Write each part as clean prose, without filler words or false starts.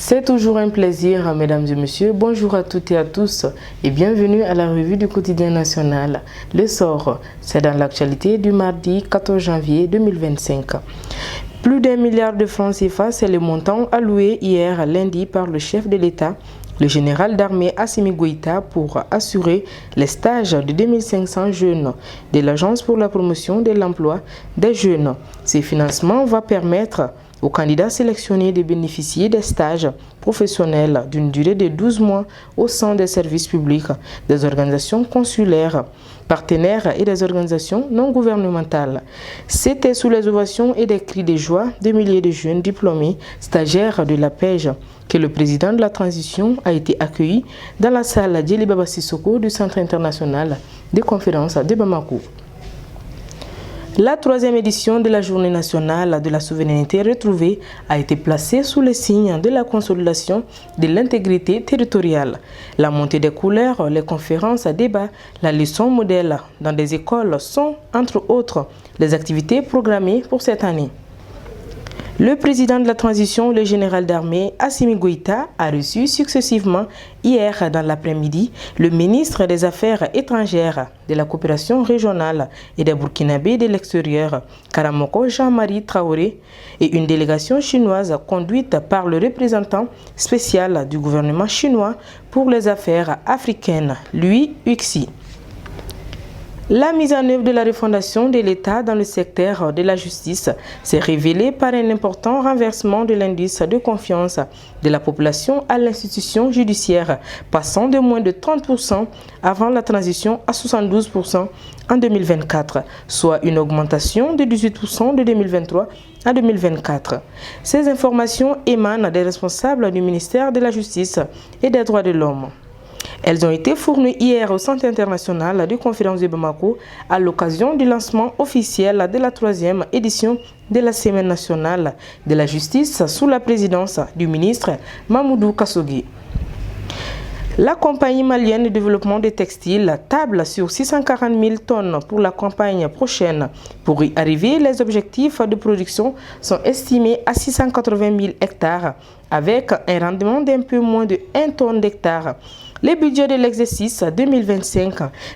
C'est toujours un plaisir, mesdames et messieurs. Bonjour à toutes et à tous et bienvenue à la revue du quotidien national. Le sort, c'est dans l'actualité du mardi 14 janvier 2025. Plus d'1 milliard de francs CFA, c'est le montant alloué hier lundi par le chef de l'État, le général d'armée Assimi Goïta, pour assurer les stages de 2500 jeunes de l'Agence pour la promotion de l'emploi des jeunes. Ces financements vont permettre aux candidats sélectionnés de bénéficier des stages professionnels d'une durée de 12 mois au sein des services publics, des organisations consulaires, partenaires et des organisations non gouvernementales. C'était sous les ovations et des cris de joie de milliers de jeunes diplômés, stagiaires de la PEJ, que le président de la transition a été accueilli dans la salle Djeli Baba Sissoko du Centre international de conférences de Bamako. La troisième édition de la Journée nationale de la souveraineté retrouvée a été placée sous le signe de la consolidation de l'intégrité territoriale. La montée des couleurs, les conférences, débats, la leçon modèle dans des écoles sont, entre autres, les activités programmées pour cette année. Le président de la transition, le général d'armée Assimi Goïta, a reçu successivement hier dans l'après-midi le ministre des Affaires étrangères, de la coopération régionale et des Burkinabés de l'extérieur, Karamoko Jean-Marie Traoré, et une délégation chinoise conduite par le représentant spécial du gouvernement chinois pour les affaires africaines, Lui Uxi. La mise en œuvre de la refondation de l'État dans le secteur de la justice s'est révélée par un important renversement de l'indice de confiance de la population à l'institution judiciaire, passant de moins de 30% avant la transition à 72% en 2024, soit une augmentation de 18% de 2023 à 2024. Ces informations émanent des responsables du ministère de la Justice et des Droits de l'Homme. Elles ont été fournies hier au Centre international de conférence de Bamako à l'occasion du lancement officiel de la troisième édition de la Semaine nationale de la justice sous la présidence du ministre Mamoudou Kassogi. La compagnie malienne de développement des textiles table sur 640 000 tonnes pour la campagne prochaine. Pour y arriver, les objectifs de production sont estimés à 680 000 hectares avec un rendement d'un peu moins de 1 tonne d'hectare. Le budget de l'exercice 2025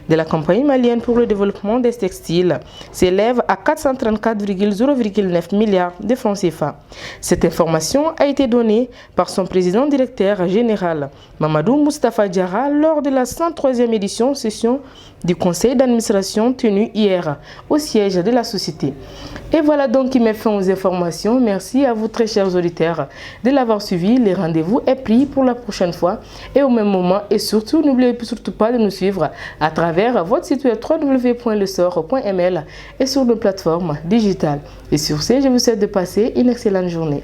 de la compagnie malienne pour le développement des textiles s'élève à 434,0,9 milliards de francs CFA. Cette information a été donnée par son président directeur général, Mamadou Moustapha Diarra, lors de la 103e édition session du conseil d'administration tenue hier au siège de la société. Et voilà donc qui met fin aux informations. Merci à vous très chers auditeurs de l'avoir suivi. Le rendez-vous est pris pour la prochaine fois et au même moment. Et surtout, n'oubliez surtout pas de nous suivre à travers votre site web www.lesort.ml et sur nos plateformes digitales. Et sur ce, je vous souhaite de passer une excellente journée.